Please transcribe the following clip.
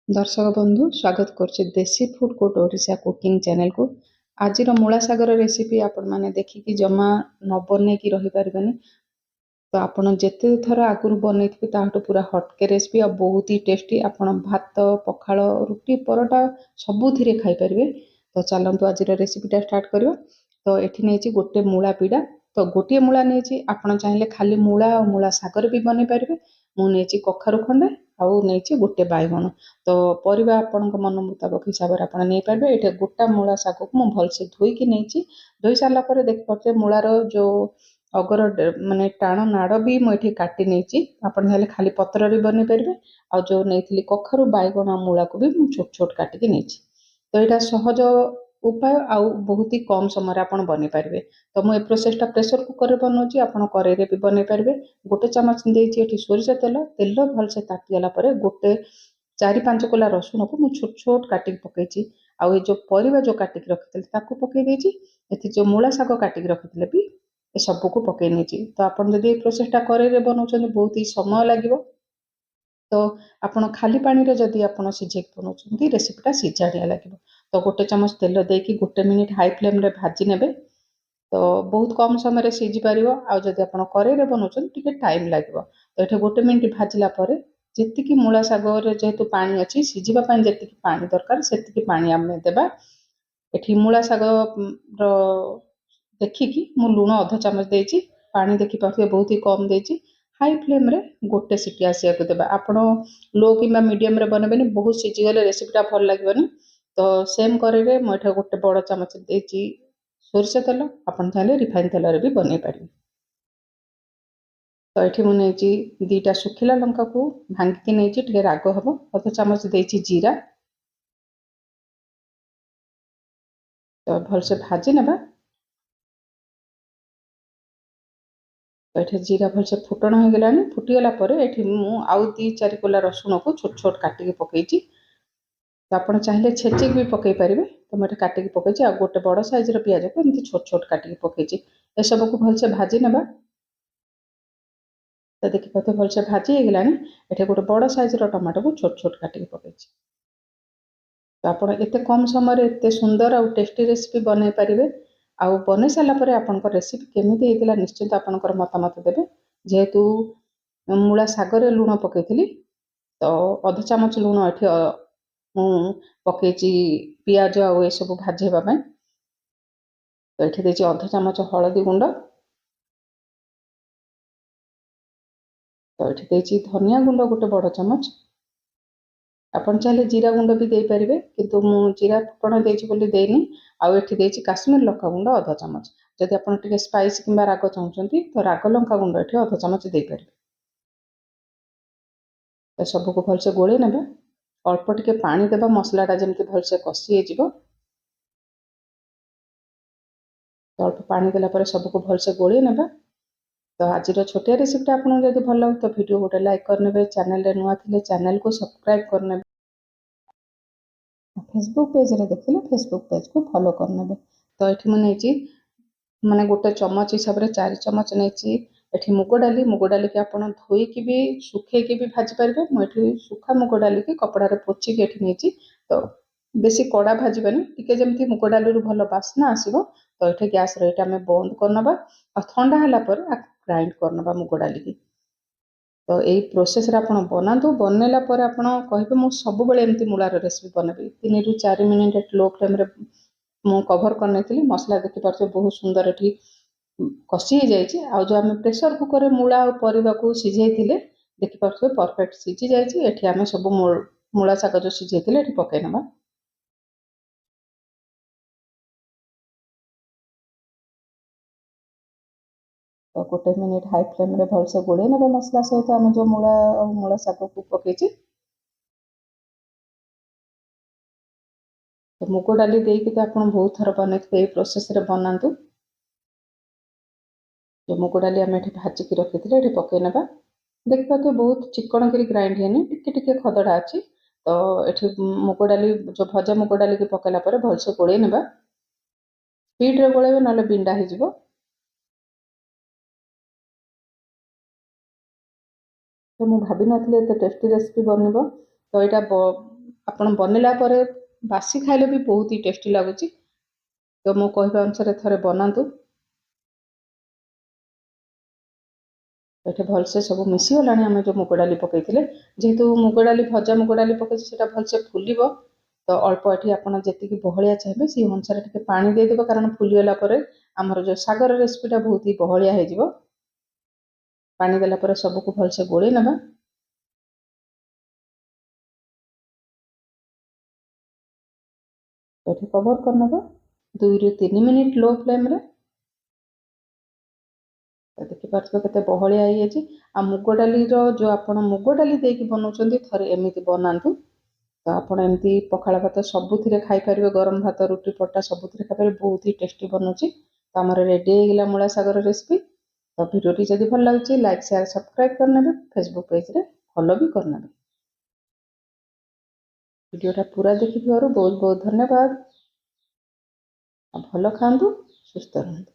दर्शक बंधु स्वागत करछि देसी food court Odisha cooking channel को। आज मूला सागर रेसिपी आपण माने देखिकी जमा न बने की रही पारबेनी। तो आपण जेते थर आगुर बनैथिबे ताहटु पूरा हटके रेसिपी आ बहुत ही टेस्टी। आपण भात पखाळ रुटी परोटा सबुथिरे खाई पारबे। तो चलंतु आज रेसिपीटा स्टार्ट करबा। तो एठी नेछि गोटे मूला पीड़ा। तो गोटे मूला नेछि आपण चाहिले खाली मूला और मूला सागर भी बनै पारबे। मु नेछि कखारु खंडे आउ नेछि गोटे बाइगण। तो परिबा आपनक मन मुताबिक हिसाब रे आपण नै पारबे। एठे गोटा मूला साग को मु भलसे धोई कि नेछि। धोई सारला परे देख पारते मूलार जो अगर माने टाण नाड़ भी मुझे काटी नहीं। आपन चाहे खाली पत्र भी बन पारे। आ जो नहीं कखारु बैगण मूला को भी मुझे छोट छोट काटिकी नहीं। तो यहाँ सहज उपाय आउ बहुत ही कम समय आप बन पारे। तो मुझे प्रोसेसटा प्रेसर कुकर बनाऊँगी। आप कड़े भी बन पारे। गोटे चामच देती सोरिष तेल तेल भलसे तातीगला गोटे 4-5 कोला रसुण को मुझे छोट छोट काटिक पकई। आउ जो परिवा जो काटिक रखी पकई ये जो मूला शाग काटिक रखी भी ए सबू को पकई नहीं। तो आप प्रोसेसटा कड़े बनाऊँ बहुत ही समय लगे। तो आपण खाली पानी रे जदि आपण सिझे बनाऊँ रेसिपीटा सिझाड़िया लगे। तो गोटे चामच तेल देकी गोटे मिनिट हाई फ्लेम रे भाजी नेबे। तो बहुत कम समय सिझी पार। आदि आप कड़े बनाऊँ टे टाइम लगे। तो ये गोटे मिनिट भाजला जी मूला शाग जेहेतु पानी अच्छी सिझापी जी पानी दरकार से पानी आम देवा। एठी मूला शाग देखिकी मु लुण अध चामच देछि। पानी देखि पारे बहुत ही कम देछि। हाई फ्लेम रे गोटे सीटी आसिया को देबा। आपण लो कि मीडियम रे बनबेनी बहुत सीझी गले रेसिपीटा भल लागबनी। तो सेम करे मु एठा गोटे बड़ चामच देछि सोरिष तेल। आपण चाहे रिफाइन तेल रे भी बनै पारे। तो ये मुझे 2टा सुखिला लंका को भांगिकी नहीं राग हम अध चामच देछि जीरा। तो भलसे भाजी नेबा। तो ये जीरा भलसे फुटण हो गला फुटीगला आउ 2-4 कोला रसुण को छोट छोट काटिक पकई। तो आप चाहिए छेचिक भी पकई पारे। तो मुझे काटिक पकई आ गोटे बड़ साइज पियाज को एमती छोट छोट काटिक पकई। ए सब को भलसे भाजी नेबा। तो देखी पाते भलसे भाजी हो गला। ये गोटे बड़ साइज टमाटो को छोट छोट काटिक पकई। तो आप कम समय एत सुंदर और टेस्टी रेसिपी बन पारे। आउ बन सारापर आप रेसिपी केमी होता निश्चिंत आपंकर मतामत देवे। जेहेतु मूला सागर लुण पकई तो अध चामच लुण ये मु पकई पियाज आउ सब भाजवाई। तो ये देखिए अध चामच हलदी गुंड। तो ये देखिए धनिया गुंड गोटे बड़ चामच। आपन चाहे जीरा गुंड भी दे पारे किंतु मु जीरा फुटण देनी। आउ एठी देछि काश्मीर लंका गुंड अध चामच। जदि आपन टिके स्पाइसी किंबा राग चाहते तो राग लंका गुंड एठी अध चामच दे पारे। तो सबको भलसे गोले नेबा। अल्प टिके पानी देबा मसलाटा जमती भलसे कषि हो। तो अल्प पानी देला सबको भलसे गोले नेबा। तो आज छोटिया रेसिपीटा आपको जब भल लगे तो वीडियो गोटे लाइक करने। चैनल रे नुआ थिले चैनल को सब्सक्राइब करने। फेसबुक पेज रे देखिले फेसबुक पेज को फॉलो करने। तो ये मुझे माने गोटे चमच हिसाब से 4 चमच नहीं। ये मुग डाली की आप धोईकी भी सुखेकी भी भाजी पारे। मुझे सुखा मुग डाली की कपड़ा पोचिकी नहीं। तो बेसी कड़ा भाजबानी टिके जमती मुग डाली भल बास्ना आसो। तो ये गैस रे आम बंद करनबा। ठंडा है ग्राइंड करनबा मुग डाली की। तो यही प्रोसेस रे आपण बनातु बनैला पर आपण कहिबे मु सब बेले एमती मूलार रेसिपी बनबी। 3-4 मिनिट लो फ्लेम रे मु कवर करने। मसला देखि पारछे बहुत सुंदर एठी कषि हो जाइए। आ जो आम प्रेसर कुकर मूला और परिवा को सिझाई देखि पारछे परफेक्ट सिझी जाइए। एठी आम सब मूला शाग जो सिझाई एठी पकई नबा। तो गोटे मिनिट हाई फ्लेम रे भलसे गोड़े नेबा मसला सहित आम जो मूला और मूला शाग को पकई। तो मुग डाली देकी तो आप बहुत थर बनई प्रोसेस रे बनातु। जो मुग डाली आम ये भाजिकी रखी ये पकई नबा। देखि पाते बहुत चिकन करी ग्राइंड है टिके खदड़ा अच्छी। तो ये मुग डाली जो भजा मुग डाली की पकेला भलसे गोड़े नेबा। स्पीड रे गोलेबे ना बिंडा हो। तो मुझे भाभी नी एत टेस्टी रेसिपी बनब। तो यहाँ ଆପଣ ବନେଇଲା ପରେ ବାସି ଖାଇଲେ ବି ବହୁତ ହି ଟେଷ୍ଟି ଲାଗୁଛି। ତ ମୁଁ କହିବା ଅନୁସାରେ ଥରେ ବନାନ୍ତୁ। ଏଠି ଭଲସେ ସବୁ ମିଶିଗଲାଣି ଆମେ ଯେଉଁ ମୁଗ ଡାଲି ପକେଇଥିଲେ। ଯେହେତୁ ମୁଗ ଡାଲି ଭଜା ମୁଗ ଡାଲି ପକେଇଛି ସେଇଟା ଭଲସେ ଫୁଲିବ, ତ ଅଳ୍ପ ଏଠି ଆପଣ ଯେତିକି ବହଳିଆ ଚାହିଁବେ ସେଇ ଅନୁସାରେ ଟିକେ ପାଣି ଦେଇଦେବେ, କାରଣ ଫୁଲିଗଲା ପରେ ଆମର ଯେଉଁ ଶାଗର ରେସିପିଟା ବହୁତ ହି ବହଳିଆ ହେଇଯିବ। ପାଣି ଦେଲା ପରେ ସବୁକୁ ଭଲସେ ଗୋଳେଇ ନେବା। ଏଠି କଭର କରିନେବା 2 ରୁ 3 ମିନିଟ୍ ଲୋ ଫ୍ଲେମ୍ରେ। ଦେଖିପାରୁଥିବେ କେତେ ବହଳିଆ ହେଇଯାଇଛି। ଆଉ ମୁଗ ଡାଲିର ଯେଉଁ ଆପଣ ମୁଗ ଡାଲି ଦେଇକି ବନାଉଛନ୍ତି ଥରେ ଏମିତି ବନାନ୍ତୁ। ତ ଆପଣ ଏମିତି ପଖାଳ ଭାତ ସବୁଥିରେ ଖାଇପାରିବେ, ଗରମ ଭାତ ରୁଟି ପରଟା ସବୁଥିରେ ଖାଇପାରିବେ, ବହୁତ ହି ଟେଷ୍ଟି ବନୁଛି। ତ ଆମର ରେଡ଼ି ହେଇଗଲା ମୂଳା ଶାଗର ରେସିପି। ତ ଭିଡ଼ିଓଟି ଯଦି ଭଲ ଲାଗୁଛି ଲାଇକ୍ ସେୟାର ସବସ୍କ୍ରାଇବ୍ କରିନେବେ, ଫେସବୁକ୍ ପେଜ୍ରେ ଫଲୋ ବି କରିନେବେ। ଭିଡ଼ିଓଟା ପୁରା ଦେଖିଥିବାରୁ ବହୁତ ବହୁତ ଧନ୍ୟବାଦ। ଭଲ ଖାଆନ୍ତୁ, ସୁସ୍ଥ ରୁହନ୍ତୁ।